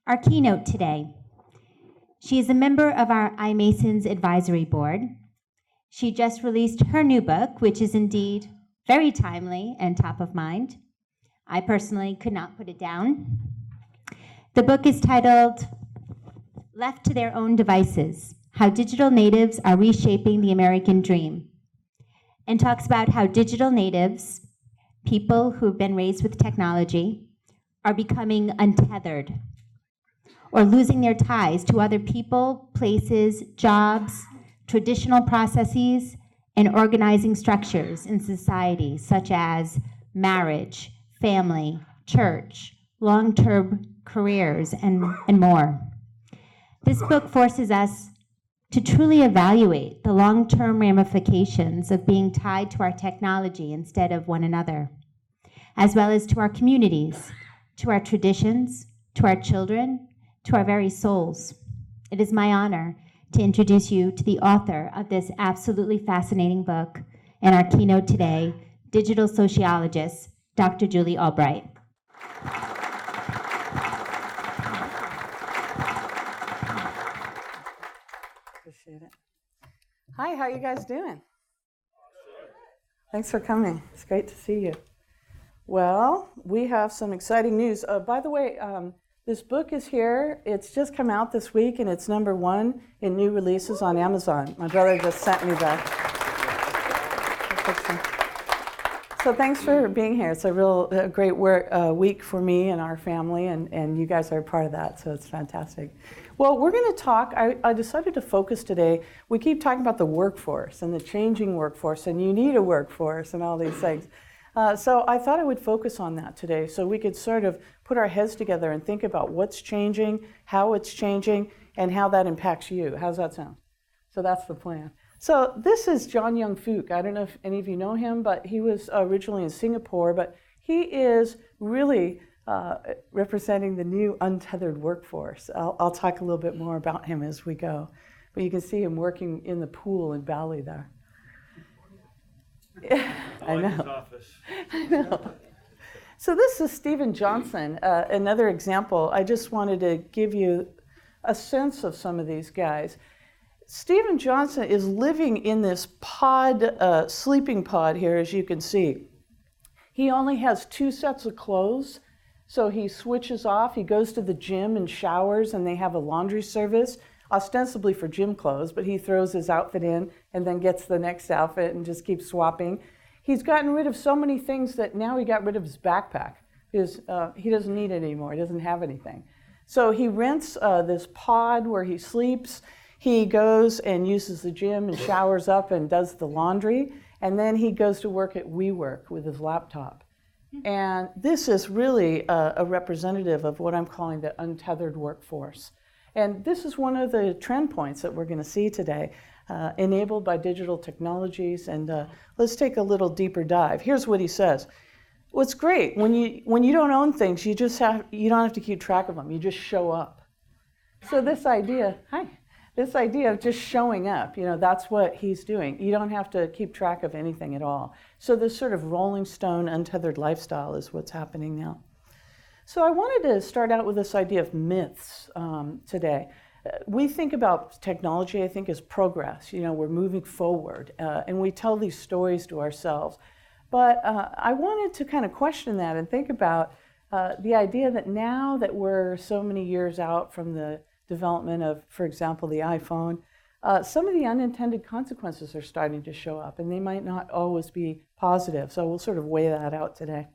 our keynote today. She is a member of our iMasons advisory board. She just released her new book, which is indeed very timely and top of mind. I personally could not put it down. The book is titled Left to Their Own Devices: How Digital Natives Are Reshaping the American Dream, and talks about how digital natives, people who've been raised with technology, are becoming untethered or losing their ties to other people, places, jobs, traditional processes, and organizing structures in society, such as marriage, family, church, long-term careers, and more. This book forces us to truly evaluate the long-term ramifications of being tied to our technology instead of one another, as well as to our communities, to our traditions, to our children, to our very souls. It is my honor to introduce you to the author of this absolutely fascinating book and our keynote today, digital sociologist, Dr. Julie Albright. Appreciate it. Hi, how you guys doing? Thanks for coming. It's great to see you. Well, we have some exciting news. By the way, this book is here. It's just come out this week, and it's #1 in new releases on Amazon. My brother just sent me that. So thanks for being here. It's a great week for me and our family, and you guys are a part of that, so it's fantastic. Well, we're going to talk, I decided to focus today. We keep talking about the workforce and the changing workforce, and you need a workforce and all these things. So I thought I would focus on that today so we could sort of put our heads together and think about what's changing, how it's changing, and how that impacts you. How's that sound? So that's the plan. So this is John Young Fook. I don't know if any of you know him, but he was originally in Singapore, but he is really representing the new untethered workforce. I'll talk a little bit more about him as we go, but you can see him working in the pool in Bali there. I know. His office. I know. So this is Stephen Johnson, another example. I just wanted to give you a sense of some of these guys. Stephen Johnson is living in this pod, sleeping pod here, as you can see. He only has 2 sets of clothes, so he switches off. He goes to the gym and showers, and they have a laundry service, ostensibly for gym clothes, but he throws his outfit in and then gets the next outfit and just keeps swapping. He's gotten rid of so many things that now he got rid of his backpack because he doesn't need it anymore. He doesn't have anything. So he rents this pod where he sleeps. He goes and uses the gym and showers up and does the laundry, and then he goes to work at WeWork with his laptop. And this is really a representative of what I'm calling the untethered workforce. And this is one of the trend points that we're going to see today, enabled by digital technologies. And let's take a little deeper dive. Here's what he says. What's great, when you don't own things, you don't have to keep track of them. You just show up. So this idea of just showing up, that's what he's doing. You don't have to keep track of anything at all. So this sort of Rolling Stone untethered lifestyle is what's happening now. So I wanted to start out with this idea of myths today. We think about technology, I think, as progress. We're moving forward, and we tell these stories to ourselves. But I wanted to kind of question that and think about the idea that now that we're so many years out from the development of, for example, the iPhone, some of the unintended consequences are starting to show up, and they might not always be positive. So we'll sort of weigh that out today.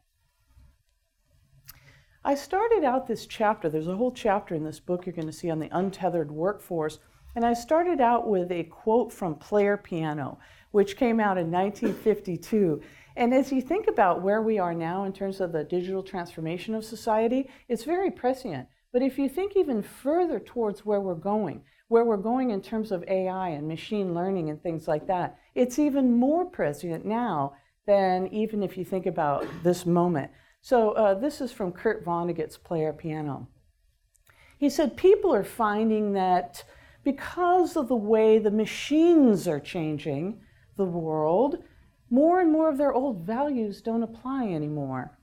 I started out this chapter, there's a whole chapter in this book you're going to see on the untethered workforce, and I started out with a quote from Player Piano, which came out in 1952. And as you think about where we are now in terms of the digital transformation of society, it's very prescient. But if you think even further towards where we're going in terms of AI and machine learning and things like that, it's even more prescient now than even if you think about this moment. So this is from Kurt Vonnegut's Player Piano. He said, people are finding that because of the way the machines are changing the world, more and more of their old values don't apply anymore.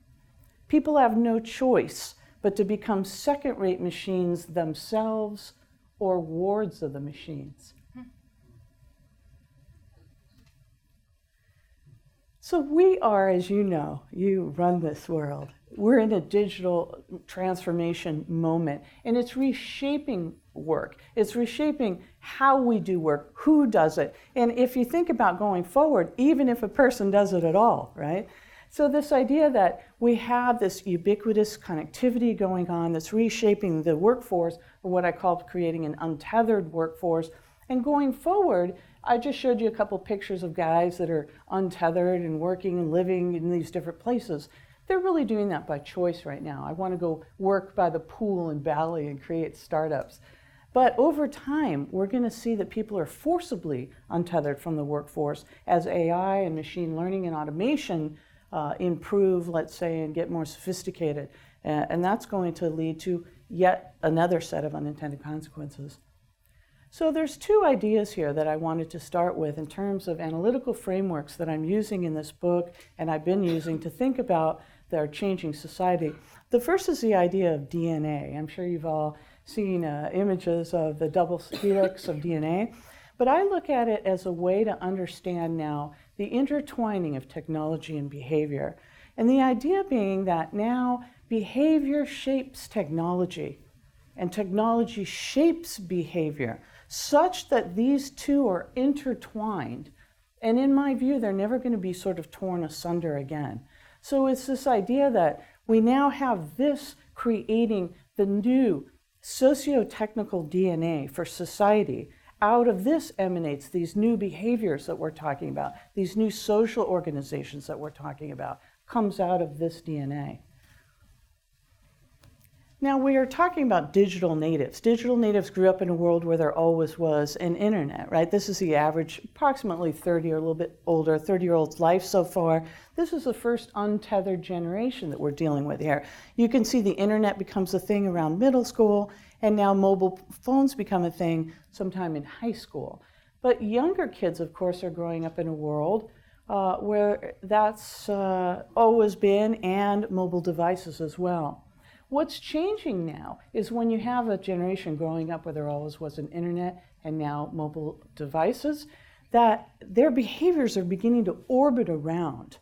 People have no choice but to become second-rate machines themselves or wards of the machines. So we are, as you know, you run this world. We're in a digital transformation moment, and it's reshaping work. It's reshaping how we do work, who does it. And if you think about going forward, even if a person does it at all, right? So this idea that we have this ubiquitous connectivity going on that's reshaping the workforce, or what I call creating an untethered workforce. And going forward, I just showed you a couple pictures of guys that are untethered and working and living in these different places. They're really doing that by choice right now. I want to go work by the pool in Bali and create startups. But over time, we're going to see that people are forcibly untethered from the workforce as AI and machine learning and automation improve, let's say, and get more sophisticated. And that's going to lead to yet another set of unintended consequences. So there's two ideas here that I wanted to start with in terms of analytical frameworks that I'm using in this book and I've been using to think about their changing society. The first is the idea of DNA. I'm sure you've all seen images of the double helix of DNA, but I look at it as a way to understand now the intertwining of technology and behavior. And the idea being that now behavior shapes technology and technology shapes behavior, such that these two are intertwined. And in my view, they're never going to be sort of torn asunder again. So it's this idea that we now have this creating the new socio-technical DNA for society. Out of this emanates these new behaviors that we're talking about, these new social organizations that we're talking about, comes out of this DNA. Now, we are talking about digital natives. Digital natives grew up in a world where there always was an internet, right? This is the average, approximately 30 or a little bit older, 30-year-old's life so far. This is the first untethered generation that we're dealing with here. You can see the internet becomes a thing around middle school, and now mobile phones become a thing sometime in high school. But younger kids, of course, are growing up in a world where that's always been, and mobile devices as well. What's changing now is when you have a generation growing up where there always was an internet and now mobile devices, that their behaviors are beginning to orbit around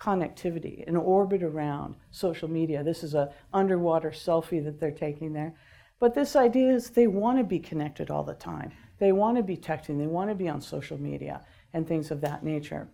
connectivity and orbit around social media. This is an underwater selfie that they're taking there. But this idea is they want to be connected all the time. They want to be texting, they want to be on social media and things of that nature.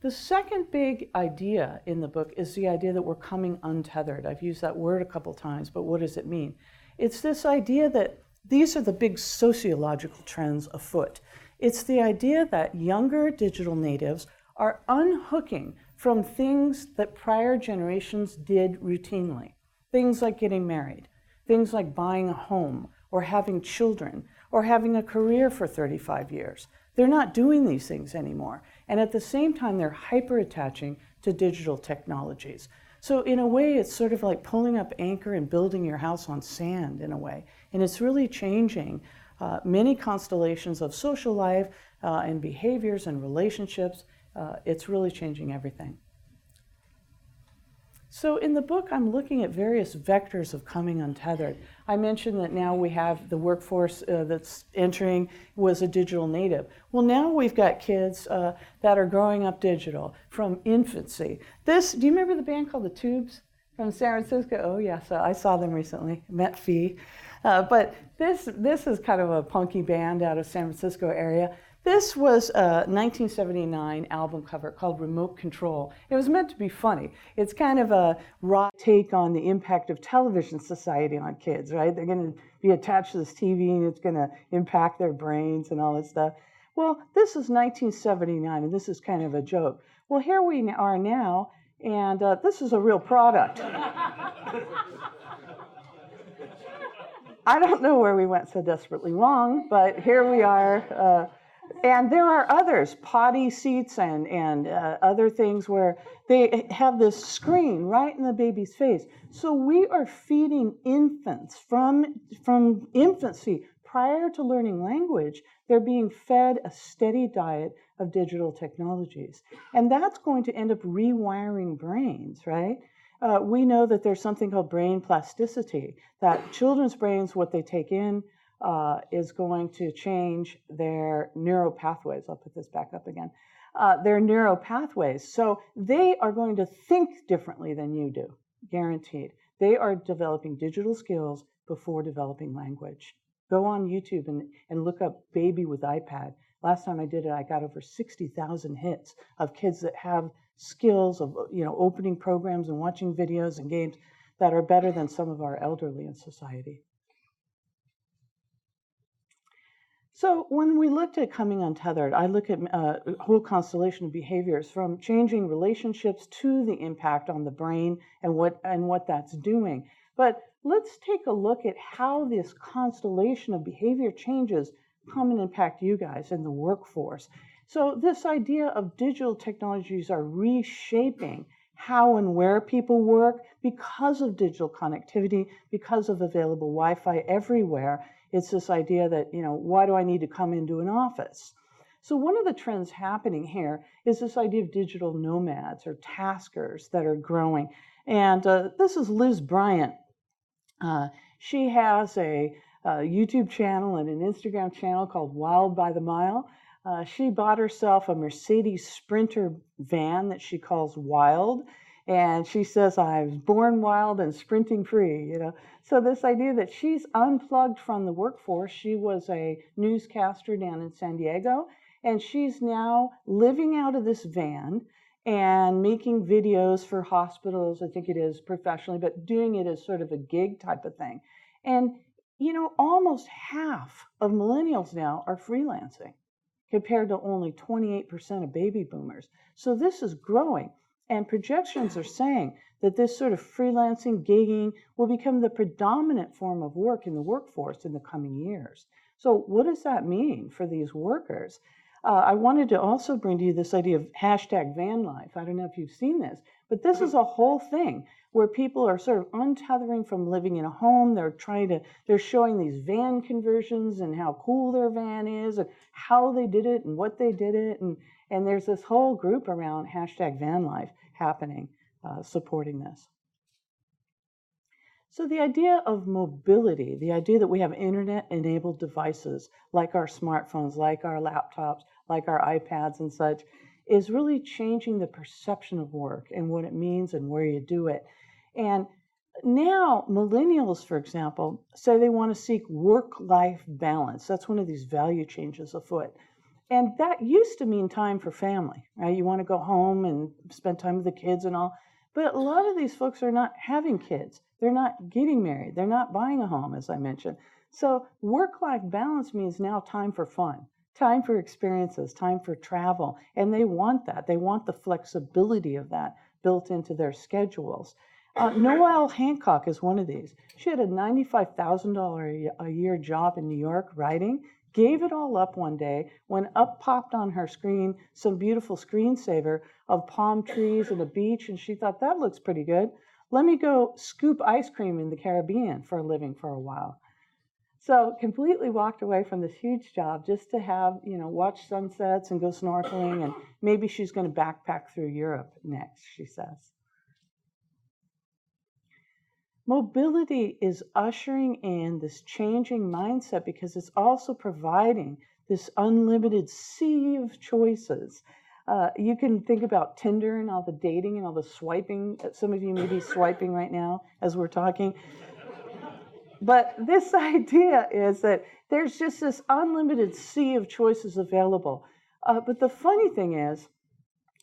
The second big idea in the book is the idea that we're coming untethered. I've used that word a couple times, but what does it mean? It's this idea that these are the big sociological trends afoot. It's the idea that younger digital natives are unhooking from things that prior generations did routinely. Things like getting married, things like buying a home, or having children, or having a career for 35 years. They're not doing these things anymore. And at the same time, they're hyper-attaching to digital technologies. So in a way, it's sort of like pulling up anchor and building your house on sand in a way. And it's really changing many constellations of social life and behaviors and relationships. It's really changing everything. So in the book, I'm looking at various vectors of coming untethered. I mentioned that now we have the workforce that's entering was a digital native. Well, now we've got kids that are growing up digital from infancy. Do you remember the band called The Tubes from San Francisco? Oh, yeah, so I saw them recently, met Fee. But this is kind of a punky band out of San Francisco area. This was a 1979 album cover called Remote Control. It was meant to be funny. It's kind of a raw take on the impact of television society on kids, right? They're going to be attached to this TV and it's going to impact their brains and all this stuff. Well, this is 1979 and this is kind of a joke. Well, here we are now, and this is a real product. I don't know where we went so desperately wrong, but here we are. And there are others, potty seats and other things where they have this screen right in the baby's face. So we are feeding infants from infancy, prior to learning language, they're being fed a steady diet of digital technologies. And that's going to end up rewiring brains, right? We know that there's something called brain plasticity, that children's brains, what they take in, is going to change their neural pathways. I'll put this back up again. Their neural pathways. So they are going to think differently than you do, guaranteed. They are developing digital skills before developing language. Go on YouTube and look up baby with iPad. Last time I did it, I got over 60,000 hits of kids that have skills of opening programs and watching videos and games that are better than some of our elderly in society. So when we looked at coming untethered, I look at a whole constellation of behaviors, from changing relationships to the impact on the brain and what that's doing. But let's take a look at how this constellation of behavior changes come and impact you guys in the workforce. So this idea of digital technologies are reshaping how and where people work because of digital connectivity, because of available Wi-Fi everywhere. It's this idea that, why do I need to come into an office? So one of the trends happening here is this idea of digital nomads or taskers that are growing. And this is Liz Bryant. She has a YouTube channel and an Instagram channel called Wild by the Mile. She bought herself a Mercedes Sprinter van that she calls Wild. And she says, I was born wild and sprinting free, So this idea that she's unplugged from the workforce. She was a newscaster down in San Diego, and she's now living out of this van and making videos for hospitals, I think it is, professionally, but doing it as sort of a gig type of thing. And, almost half of millennials now are freelancing, compared to only 28% of baby boomers. So this is growing. And projections are saying that this sort of freelancing, gigging will become the predominant form of work in the workforce in the coming years. So what does that mean for these workers? I wanted to also bring to you this idea of hashtag van life. I don't know if you've seen this, but this is a whole thing where people are sort of untethering from living in a home. They're showing these van conversions and how cool their van is and how they did it and what they did it. And there's this whole group around hashtag van life happening, supporting this. So the idea of mobility, the idea that we have internet-enabled devices like our smartphones, like our laptops, like our iPads and such, is really changing the perception of work and what it means and where you do it. And now millennials, for example, say they want to seek work-life balance. That's one of these value changes afoot. And that used to mean time for family, right? You want to go home and spend time with the kids and all. But a lot of these folks are not having kids. They're not getting married. They're not buying a home, as I mentioned. So work-life balance means now time for fun, time for experiences, time for travel. And they want that. They want the flexibility of that built into their schedules. Noelle Hancock is one of these. She had a $95,000 a year job in New York writing, gave it all up one day when up popped on her screen some beautiful screensaver of palm trees and a beach, and she thought, that looks pretty good. Let me go scoop ice cream in the Caribbean for a living for a while. So completely walked away from this huge job just to have, watch sunsets and go snorkeling, and maybe she's going to backpack through Europe next, she says. Mobility is ushering in this changing mindset because it's also providing this unlimited sea of choices. You can think about Tinder and all the dating and all the swiping. Some of you may be swiping right now as we're talking. But this idea is that there's just this unlimited sea of choices available. But the funny thing is,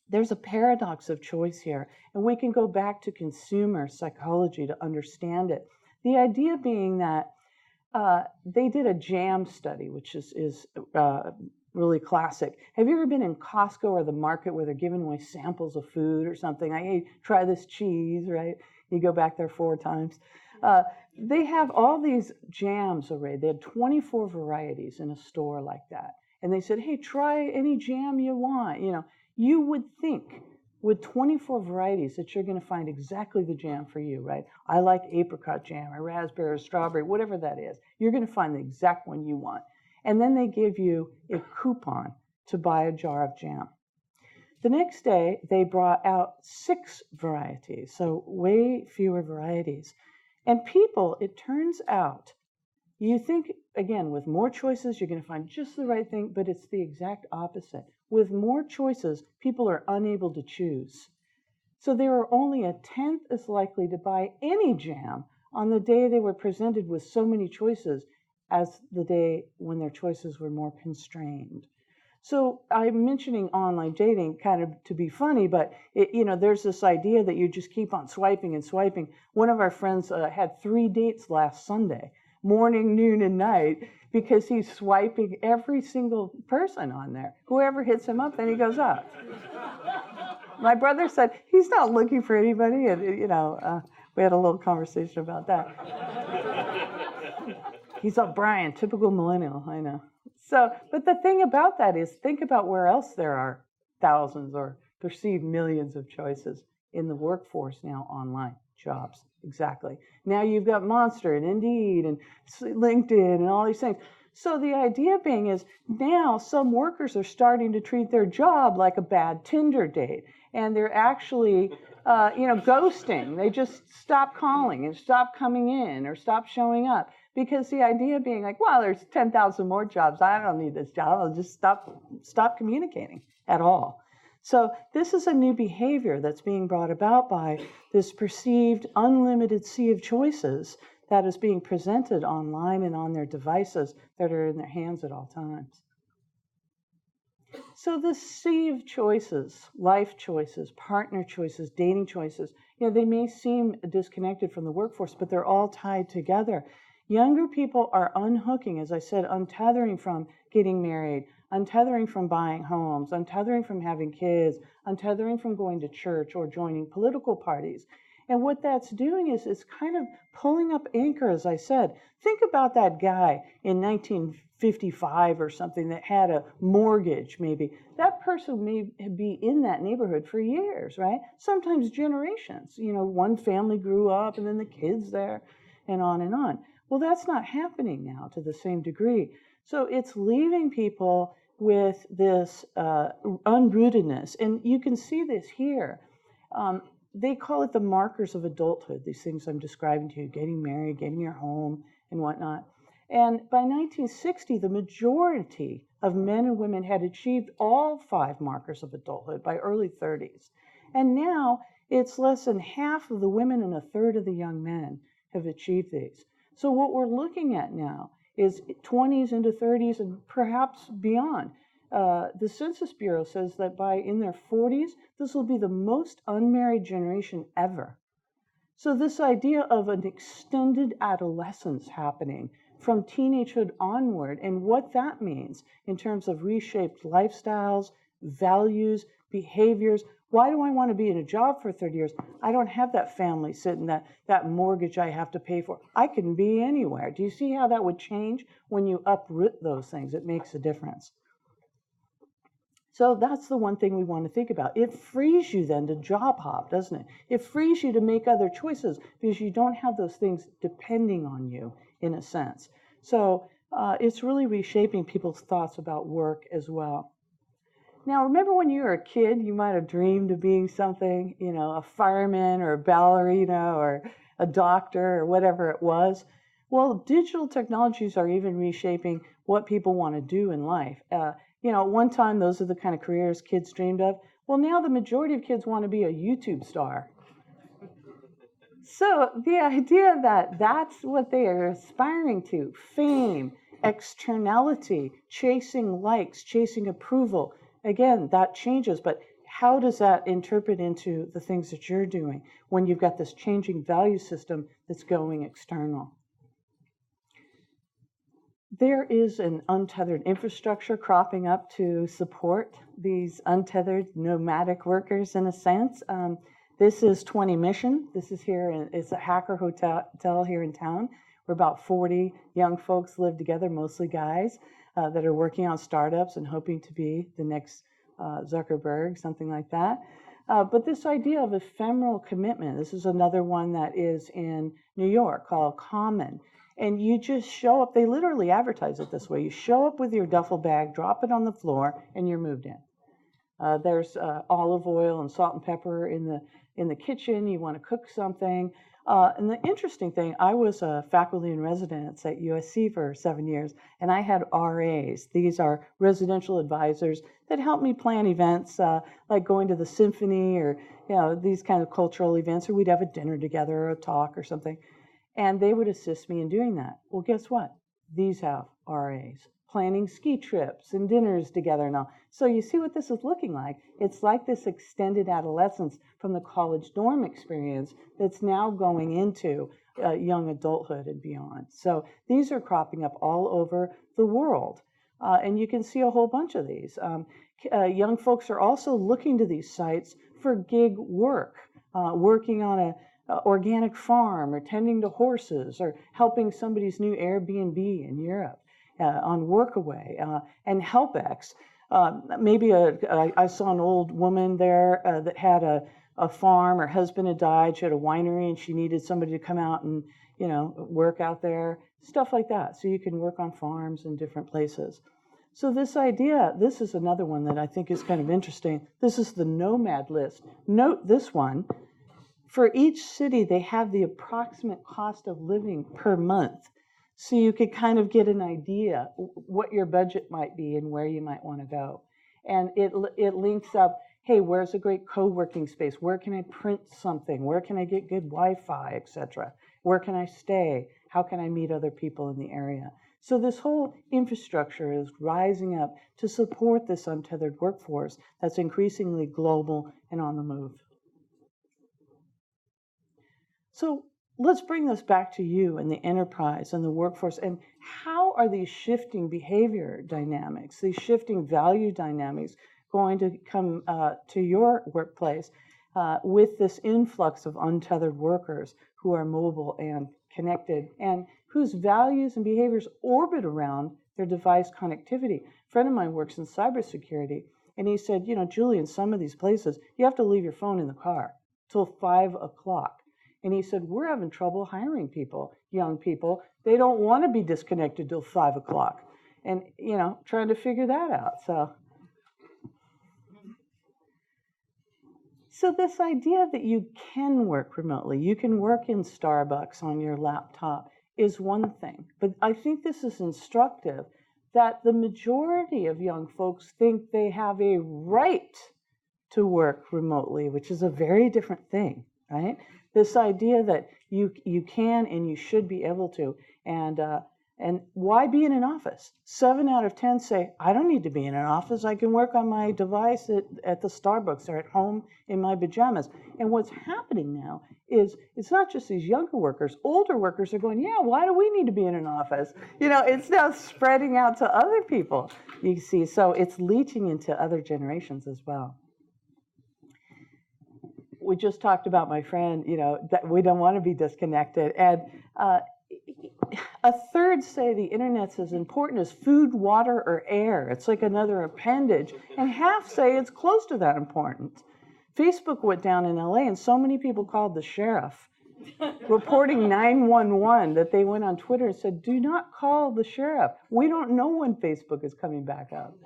there's a paradox of choice here, and we can go back to consumer psychology to understand it. The idea being that they did a jam study, which is really classic. Have you ever been in Costco or the market where they're giving away samples of food or something? Hey, try this cheese, right? You go back there 4 times. They have all these jams already. They had 24 varieties in a store like that. And they said, hey, try any jam you want, You would think with 24 varieties that you're going to find exactly the jam for you, right? I like apricot jam or raspberry or strawberry, whatever that is. You're going to find the exact one you want. And then they give you a coupon to buy a jar of jam. The next day, they brought out 6 varieties, so way fewer varieties. And people, it turns out, you think, again, with more choices, you're going to find just the right thing, but it's the exact opposite. With more choices, people are unable to choose. So they were only 1/10 as likely to buy any jam on the day they were presented with so many choices as the day when their choices were more constrained. So I'm mentioning online dating kind of to be funny, but there's this idea that you just keep on swiping and swiping. One of our friends had 3 dates last Sunday, morning, noon, and night, because he's swiping every single person on there. Whoever hits him up, then he goes up. My brother said he's not looking for anybody, and we had a little conversation about that. He's like, Brian, typical millennial, I know. So, but the thing about that is, think about where else there are thousands or perceived millions of choices in the workforce now online. Jobs, exactly. Now you've got Monster and Indeed and LinkedIn and all these things. So the idea being is now some workers are starting to treat their job like a bad Tinder date, and they're actually, ghosting. They just stop calling and stop coming in or stop showing up. Because the idea being like, well, there's 10,000 more jobs. I don't need this job. I'll just stop communicating at all. So this is a new behavior that's being brought about by this perceived unlimited sea of choices that is being presented online and on their devices that are in their hands at all times. So this sea of choices, life choices, partner choices, dating choices, they may seem disconnected from the workforce, but they're all tied together. Younger people are unhooking, as I said, untethering from getting married, untethering from buying homes, untethering from having kids, untethering from going to church or joining political parties. And what that's doing is it's kind of pulling up anchor, as I said. Think about that guy in 1955 or something that had a mortgage, maybe. That person may be in that neighborhood for years, right? Sometimes generations. One family grew up and then the kids there and on and on. Well, that's not happening now to the same degree. So it's leaving people with this unrootedness. And you can see this here. They call it the markers of adulthood, these things I'm describing to you, getting married, getting your home, and whatnot. And by 1960, the majority of men and women had achieved all 5 markers of adulthood by early 30s. And now it's less than half of the women and 1/3 of the young men have achieved these. So what we're looking at now is 20s into 30s and perhaps beyond. The Census Bureau says that in their 40s, this will be the most unmarried generation ever. So this idea of an extended adolescence happening from teenagehood onward, and what that means in terms of reshaped lifestyles, values, behaviors. Why do I want to be in a job for 30 years? I don't have that family sitting, that mortgage I have to pay for. I can be anywhere. Do you see how that would change when you uproot those things? It makes a difference. So that's the one thing we want to think about. It frees you then to job hop, doesn't it? It frees you to make other choices because you don't have those things depending on you in a sense. So it's really reshaping people's thoughts about work as well. Now, remember when you were a kid, you might have dreamed of being something, a fireman or a ballerina or a doctor or whatever it was. Well, digital technologies are even reshaping what people want to do in life. At one time, those are the kind of careers kids dreamed of. Well, now the majority of kids want to be a YouTube star. So the idea that that's what they are aspiring to, fame, externality, chasing likes, chasing approval, again, that changes, but how does that interpret into the things that you're doing when you've got this changing value system that's going external? There is an untethered infrastructure cropping up to support these untethered nomadic workers in a sense. This is 20 Mission. This is here, it's a hacker hotel here in town where about 40 young folks live together, mostly guys, that are working on startups and hoping to be the next Zuckerberg, something like that. But this idea of ephemeral commitment, this is another one that is in New York called Common. And you just show up, they literally advertise it this way. You show up with your duffel bag, drop it on the floor, and you're moved in. There's olive oil and salt and pepper in the kitchen. You want to cook something. And the interesting thing, I was a faculty in residence at USC for 7 years, and I had RAs. These are residential advisors that help me plan events like going to the symphony or these kind of cultural events, or we'd have a dinner together or a talk or something. And they would assist me in doing that. Well, guess what? These have RAs, planning ski trips and dinners together and all. So you see what this is looking like. It's like this extended adolescence from the college dorm experience that's now going into young adulthood and beyond. So these are cropping up all over the world. And you can see a whole bunch of these. Young folks are also looking to these sites for gig work, working on a organic farm or tending to horses or helping somebody's new Airbnb in Europe on Workaway and HelpX. Maybe I saw an old woman there that had a farm. Her husband had died. She had a winery and she needed somebody to come out and work out there, stuff like that. So you can work on farms in different places. So this idea, this is another one that I think is kind of interesting. This is the nomad list. Note this one. For each city, they have the approximate cost of living per month. So you could kind of get an idea what your budget might be and where you might want to go. And it links up, hey, where's a great co-working space? Where can I print something? Where can I get good Wi-Fi, etc.? Where can I stay? How can I meet other people in the area? So this whole infrastructure is rising up to support this untethered workforce that's increasingly global and on the move. So let's bring this back to you and the enterprise and the workforce. And how are these shifting behavior dynamics, these shifting value dynamics going to come to your workplace with this influx of untethered workers who are mobile and connected and whose values and behaviors orbit around their device connectivity? A friend of mine works in cybersecurity, and he said, Julie, in some of these places, you have to leave your phone in the car till 5 o'clock. And he said, we're having trouble hiring people, young people. They don't want to be disconnected till 5 o'clock. And, trying to figure that out. So this idea that you can work remotely, you can work in Starbucks on your laptop is one thing. But I think this is instructive that the majority of young folks think they have a right to work remotely, which is a very different thing, right? This idea that you can and you should be able to. And why be in an office? 7 out of 10 say, I don't need to be in an office. I can work on my device at the Starbucks or at home in my pajamas. And what's happening now is it's not just these younger workers. Older workers are going, yeah, why do we need to be in an office? It's now spreading out to other people, you see. So it's leaching into other generations as well. We just talked about my friend, that we don't want to be disconnected. And a third say the internet's as important as food, water, or air. It's like another appendage. And half say it's close to that important. Facebook went down in LA, and so many people called the sheriff, reporting 911, that they went on Twitter and said, do not call the sheriff. We don't know when Facebook is coming back up.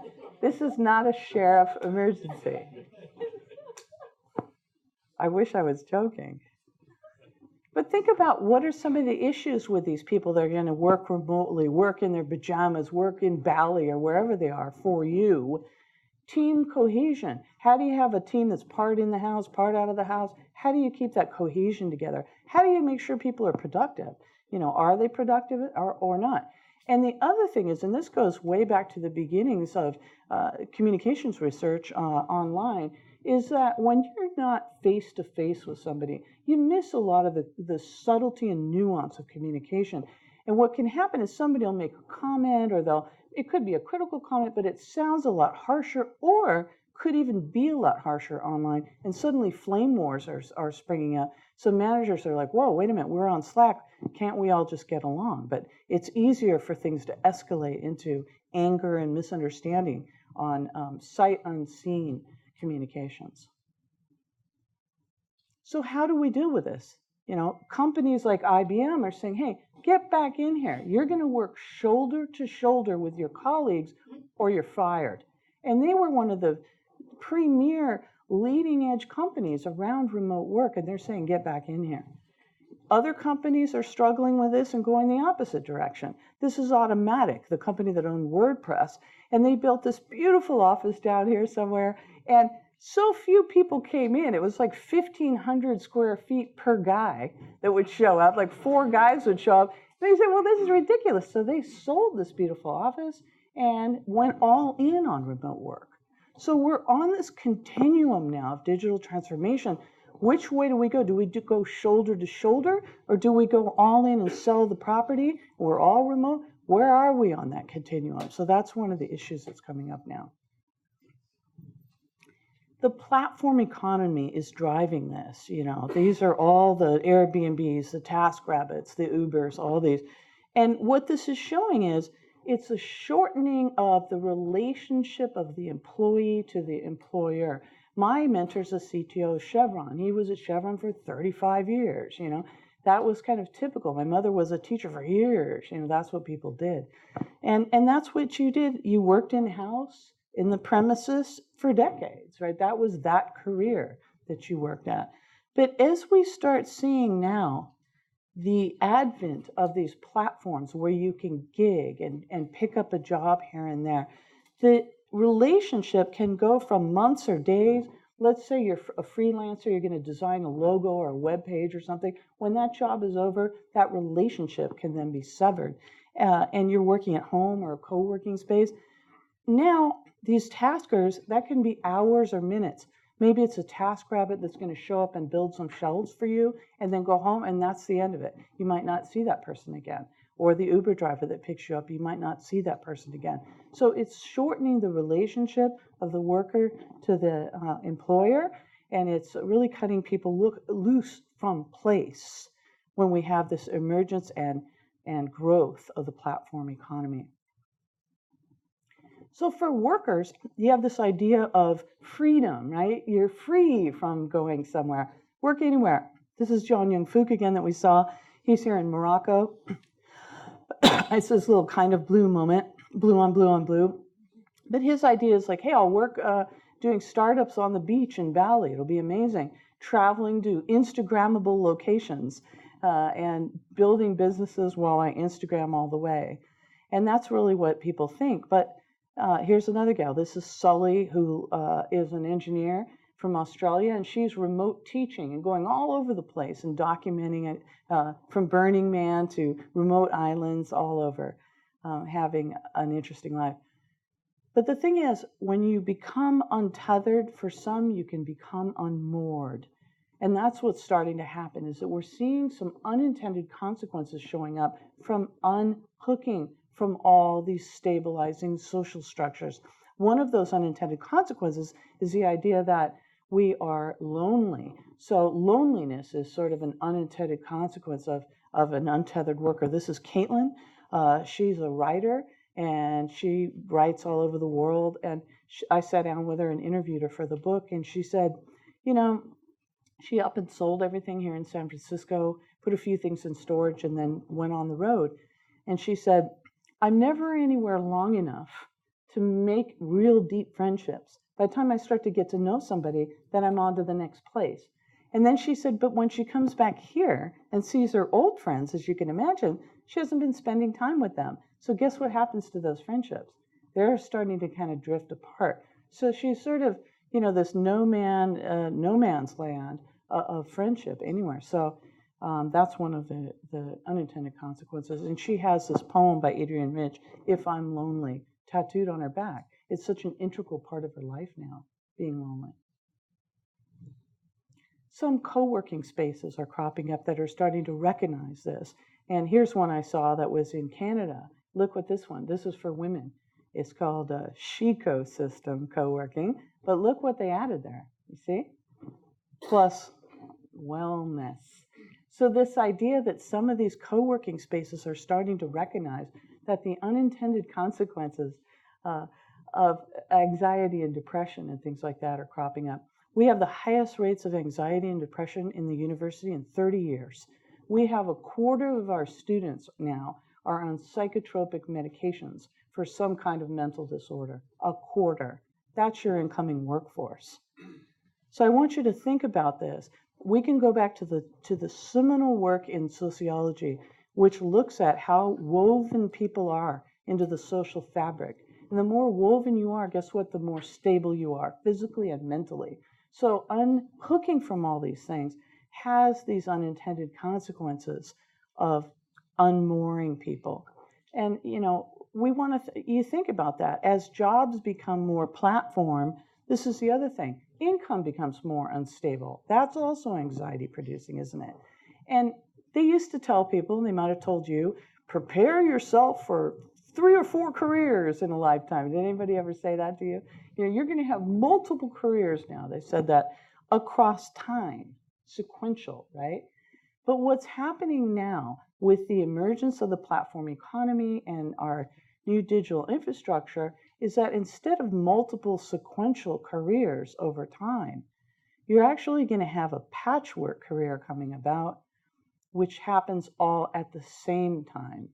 This is not a sheriff emergency. I wish I was joking. But think about what are some of the issues with these people that are going to work remotely, work in their pajamas, work in Bali or wherever they are for you. Team cohesion. How do you have a team that's part in the house, part out of the house? How do you keep that cohesion together? How do you make sure people are productive? Are they productive or not? And the other thing is, and this goes way back to the beginnings of communications research online, is that when you're not face-to-face with somebody, you miss a lot of the subtlety and nuance of communication. And what can happen is somebody will make a comment, or it could be a critical comment, but it sounds a lot harsher, or could even be a lot harsher online, and suddenly flame wars are springing up. So managers are like, whoa, wait a minute, we're on Slack. Can't we all just get along? But it's easier for things to escalate into anger and misunderstanding on sight unseen communications. So how do we deal with this? Companies like IBM are saying, hey, get back in here. You're going to work shoulder to shoulder with your colleagues or you're fired. And they were one of the premier leading edge companies around remote work, and they're saying, get back in here. Other companies are struggling with this and going the opposite direction. This is Automatic, the company that owned WordPress, and they built this beautiful office down here somewhere, and so few people came in. It was like 1,500 square feet per guy that would show up, like 4 guys would show up. And they said, well, this is ridiculous. So they sold this beautiful office and went all in on remote work. So we're on this continuum now of digital transformation. Which way do we go? Do we go shoulder to shoulder, or do we go all in and sell the property? We're all remote. Where are we on that continuum? So that's one of the issues that's coming up now. The platform economy is driving this. You know, these are all the Airbnbs, the TaskRabbits, the Ubers, all these. And what this is showing is it's a shortening of the relationship of the employee to the employer. My mentor's a CTO of Chevron. He was at Chevron for 35 years, you know. That was kind of typical. My mother was a teacher for years. You know, that's what people did. And that's what you did. You worked in-house, in the premises for decades, right? That was that career that you worked at. But as we start seeing now the advent of these platforms where you can gig and pick up a job here and there, the relationship can go from months or days. Let's say you're a freelancer, you're going to design a logo or a web page or something. When that job is over, that relationship can then be severed. And you're working at home or a co-working space. Now, these taskers, that can be hours or minutes. Maybe it's a TaskRabbit that's going to show up and build some shelves for you and then go home, and that's the end of it. You might not see that person again. Or the Uber driver that picks you up, you might not see that person again. So it's shortening the relationship of the worker to the employer, and it's really cutting people loose from place when we have this emergence and growth of the platform economy. So for workers, you have this idea of freedom, right? You're free from going somewhere. Work anywhere. This is John Young-Fook again that we saw. He's here in Morocco. It's this little kind of blue moment, blue on blue on blue. But his idea is like, hey, I'll work doing startups on the beach in Bali. It'll be amazing. Traveling to Instagrammable locations and building businesses while I Instagram all the way. And that's really what people think. But here's another gal. This is Sully, who is an engineer from Australia, and she's remote teaching and going all over the place and documenting it from Burning Man to remote islands all over, having an interesting life. But the thing is, when you become untethered, for some, you can become unmoored. And that's what's starting to happen, is that we're seeing some unintended consequences showing up from unhooking from all these stabilizing social structures. One of those unintended consequences is the idea that we are lonely. So loneliness is sort of an unintended consequence of an untethered worker. This is Caitlin. She's a writer, and she writes all over the world. And I sat down with her and interviewed her for the book, and she said, you know, she up and sold everything here in San Francisco, put a few things in storage, and then went on the road. And she said, I'm never anywhere long enough to make real deep friendships. By the time I start to get to know somebody, then I'm on to the next place. And then she said, but when she comes back here and sees her old friends, as you can imagine, she hasn't been spending time with them. So guess what happens to those friendships? They're starting to kind of drift apart. So she's sort of, you know, this no man's land of friendship anywhere. So that's one of the unintended consequences. And she has this poem by Adrienne Rich, If I'm Lonely, tattooed on her back. It's such an integral part of her life now, being lonely. Some co-working spaces are cropping up that are starting to recognize this. And here's one I saw that was in Canada. Look what this one, this is for women. It's called a She-Co-System co-working, but look what they added there, you see? Plus wellness. So this idea that some of these co-working spaces are starting to recognize that the unintended consequences of anxiety and depression and things like that are cropping up. We have the highest rates of anxiety and depression in the university in 30 years. We have a quarter of our students now are on psychotropic medications for some kind of mental disorder. A quarter. That's your incoming workforce. So I want you to think about this. We can go back to the seminal work in sociology, which looks at how woven people are into the social fabric. And the more woven you are, guess what? The more stable you are, physically and mentally. So unhooking from all these things has these unintended consequences of unmooring people. And, we want to, you think about that. As jobs become more platform, this is the other thing. Income becomes more unstable. That's also anxiety producing, isn't it? And they used to tell people, and they might have told you, prepare yourself for 3 or 4 careers in a lifetime. Did anybody ever say that to you? You're going to have multiple careers now. They said that across time, sequential, right? But what's happening now with the emergence of the platform economy and our new digital infrastructure is that instead of multiple sequential careers over time, you're actually going to have a patchwork career coming about, which happens all at the same time.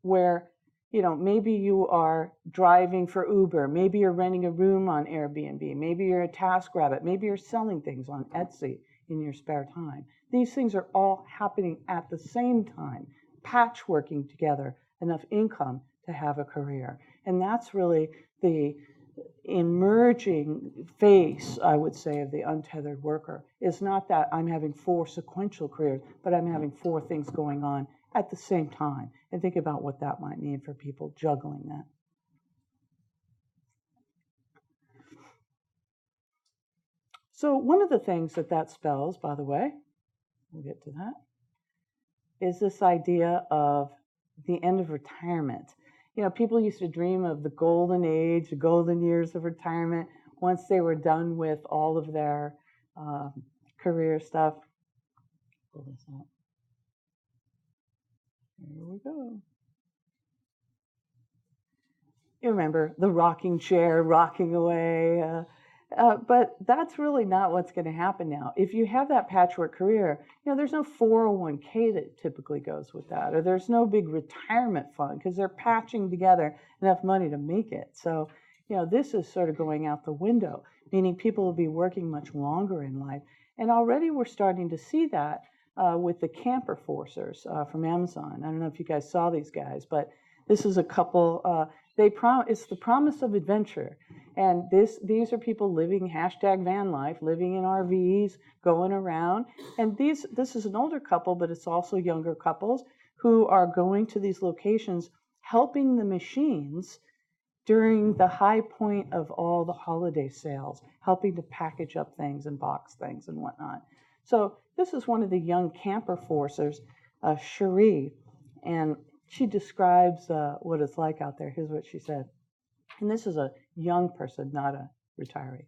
Where, maybe you are driving for Uber, maybe you're renting a room on Airbnb, maybe you're a TaskRabbit, maybe you're selling things on Etsy in your spare time. These things are all happening at the same time, patchworking together enough income to have a career. And that's really the emerging face, I would say, of the untethered worker. Is not that I'm having 4 sequential careers, but I'm having 4 things going on at the same time. And think about what that might mean for people juggling that. So one of the things that spells, by the way, we'll get to that, is this idea of the end of retirement. People used to dream of the golden age, the golden years of retirement, once they were done with all of their career stuff. Pull this up. Here we go. You remember the rocking chair rocking away. But that's really not what's going to happen now. If you have that patchwork career, there's no 401k that typically goes with that, or there's no big retirement fund because they're patching together enough money to make it. So, this is sort of going out the window, meaning people will be working much longer in life. And already we're starting to see that with the camper forcers from Amazon. I don't know if you guys saw these guys, but this is a couple. It's the promise of adventure. And these are people living #van life, living in RVs, going around. And this is an older couple, but it's also younger couples who are going to these locations, helping the machines during the high point of all the holiday sales, helping to package up things and box things and whatnot. So this is one of the young camper forcers, Cherie, and she describes what it's like out there. Here's what she said. And this is a young person, not a retiree.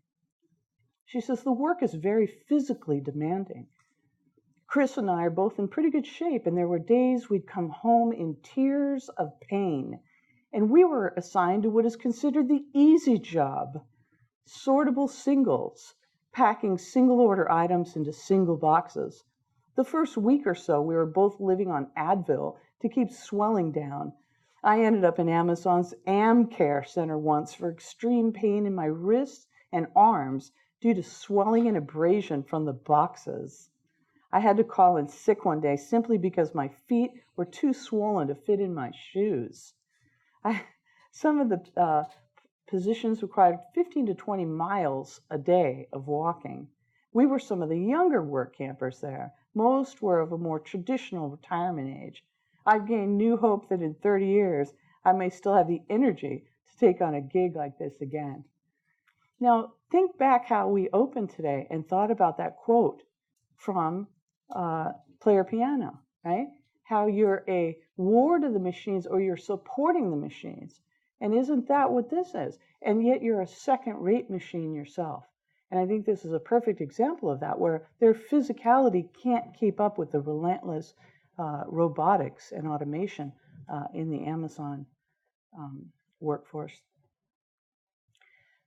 She says, the work is very physically demanding. Chris and I are both in pretty good shape, and there were days we'd come home in tears of pain. And we were assigned to what is considered the easy job, sortable singles, packing single order items into single boxes. The first week or so, we were both living on Advil to keep swelling down. I ended up in Amazon's AmCare Center once for extreme pain in my wrists and arms due to swelling and abrasion from the boxes. I had to call in sick one day simply because my feet were too swollen to fit in my shoes. Some of the positions required 15 to 20 miles a day of walking. We were some of the younger work campers there. Most were of a more traditional retirement age. I've gained new hope that in 30 years, I may still have the energy to take on a gig like this again. Now, think back how we opened today and thought about that quote from Player Piano, right? How you're a ward of the machines or you're supporting the machines. And isn't that what this is? And yet you're a second-rate machine yourself. And I think this is a perfect example of that, where their physicality can't keep up with the relentless robotics and automation in the Amazon workforce.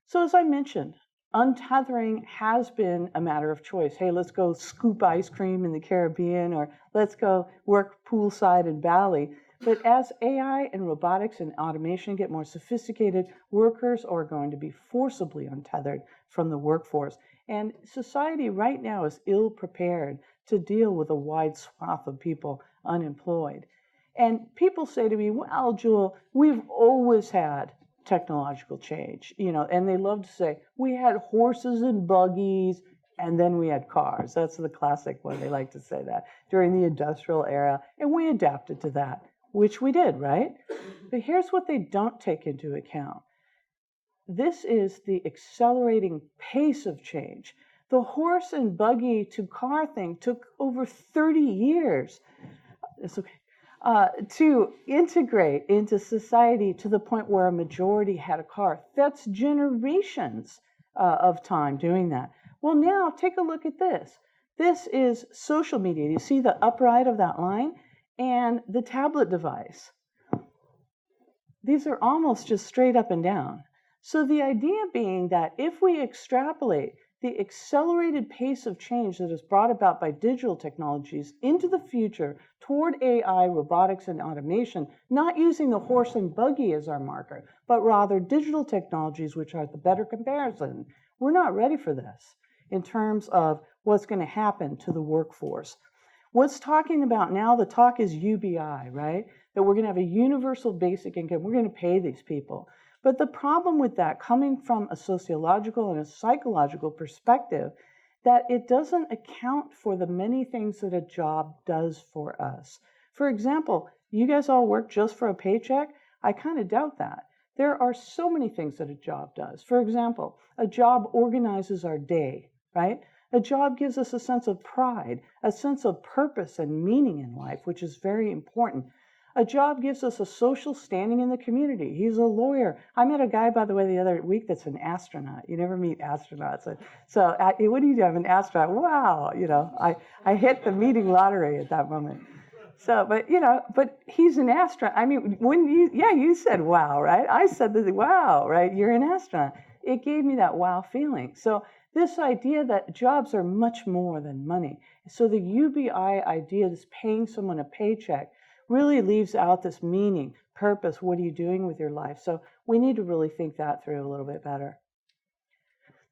So as I mentioned, untethering has been a matter of choice. Hey, let's go scoop ice cream in the Caribbean, or let's go work poolside in Bali. But as AI and robotics and automation get more sophisticated, workers are going to be forcibly untethered from the workforce. And society right now is ill prepared to deal with a wide swath of people unemployed. And people say to me, well, Jewel, we've always had technological change, and they love to say, we had horses and buggies, and then we had cars. That's the classic one. They like to say that during the industrial era, and we adapted to that, which we did, right? But here's what they don't take into account. This is the accelerating pace of change. The horse and buggy to car thing took over 30 years. It's okay. To integrate into society to the point where a majority had a car. That's generations of time doing that. Well, now take a look at this. This is social media. You see the upright of that line and the tablet device. These are almost just straight up and down. So the idea being that if we extrapolate the accelerated pace of change that is brought about by digital technologies into the future toward AI, robotics, and automation, not using the horse and buggy as our marker, but rather digital technologies, which are the better comparison, we're not ready for this in terms of what's going to happen to the workforce. What's talking about now, the talk is UBI, right? That we're going to have a universal basic income. We're going to pay these people. But the problem with that, coming from a sociological and a psychological perspective, that it doesn't account for the many things that a job does for us. For example, you guys all work just for a paycheck? I kind of doubt that. There are so many things that a job does. For example, a job organizes our day, right? A job gives us a sense of pride, a sense of purpose and meaning in life, which is very important. A job gives us a social standing in the community. He's a lawyer. I met a guy, by the way, the other week that's an astronaut. You never meet astronauts. So what do you do? I'm an astronaut. Wow. I hit the meeting lottery at that moment. So, but he's an astronaut. I mean, you said wow, right? I said wow, right? You're an astronaut. It gave me that wow feeling. So this idea that jobs are much more than money. So the UBI idea, this paying someone a paycheck, really leaves out this meaning, purpose, what are you doing with your life? So we need to really think that through a little bit better.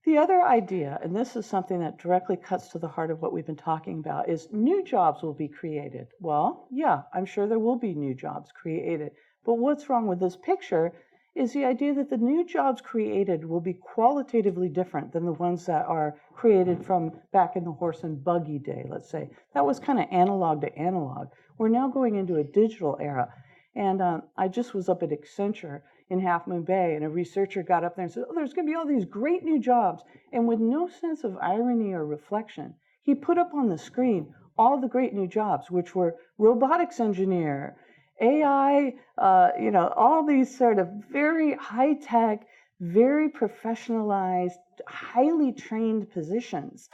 The other idea, and this is something that directly cuts to the heart of what we've been talking about, is new jobs will be created. Well, yeah, I'm sure there will be new jobs created. But what's wrong with this picture is the idea that the new jobs created will be qualitatively different than the ones that are created from back in the horse and buggy day, let's say. That was kind of analog to analog. We're now going into a digital era. And I just was up at Accenture in Half Moon Bay, and a researcher got up there and said, there's going to be all these great new jobs. And with no sense of irony or reflection, he put up on the screen all the great new jobs, which were robotics engineer, AI, all these sort of very high-tech, very professionalized, highly trained positions,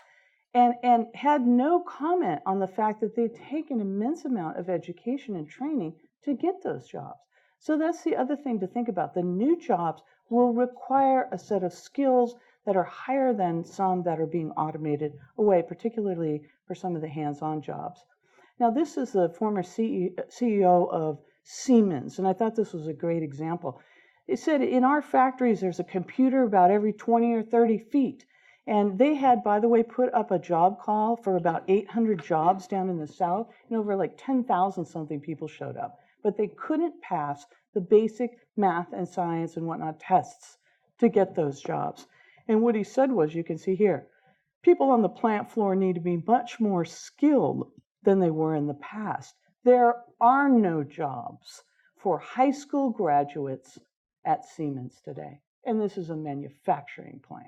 and had no comment on the fact that they'd taken an immense amount of education and training to get those jobs. So that's the other thing to think about. The new jobs will require a set of skills that are higher than some that are being automated away, particularly for some of the hands-on jobs. Now, this is the former CEO of Siemens, and I thought this was a great example. It said, in our factories, there's a computer about every 20 or 30 feet. And they had, by the way, put up a job call for about 800 jobs down in the South, and over like 10,000 something people showed up. But they couldn't pass the basic math and science and whatnot tests to get those jobs. And what he said was, you can see here, people on the plant floor need to be much more skilled than they were in the past. There are no jobs for high school graduates at Siemens today. And this is a manufacturing plant.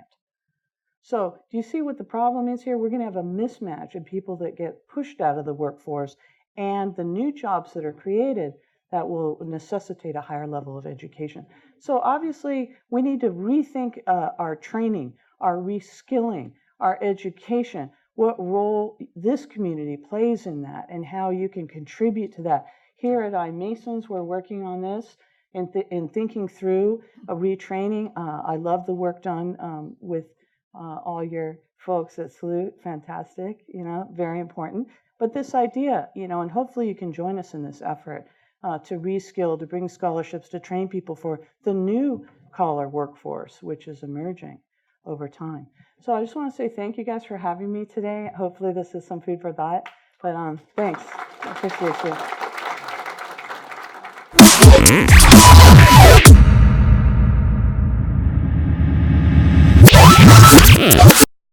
So do you see what the problem is here? We're going to have a mismatch in people that get pushed out of the workforce and the new jobs that are created that will necessitate a higher level of education. So obviously, we need to rethink our training, our reskilling, our education, what role this community plays in that, and how you can contribute to that. Here at iMasons, we're working on this and thinking through a retraining. I love the work done with all your folks at Salute. Fantastic, very important. But this idea, and hopefully you can join us in this effort to reskill, to bring scholarships, to train people for the new collar workforce, which is emerging over time. So I just want to say thank you guys for having me today. Hopefully this is some food for thought. But thanks. I appreciate you.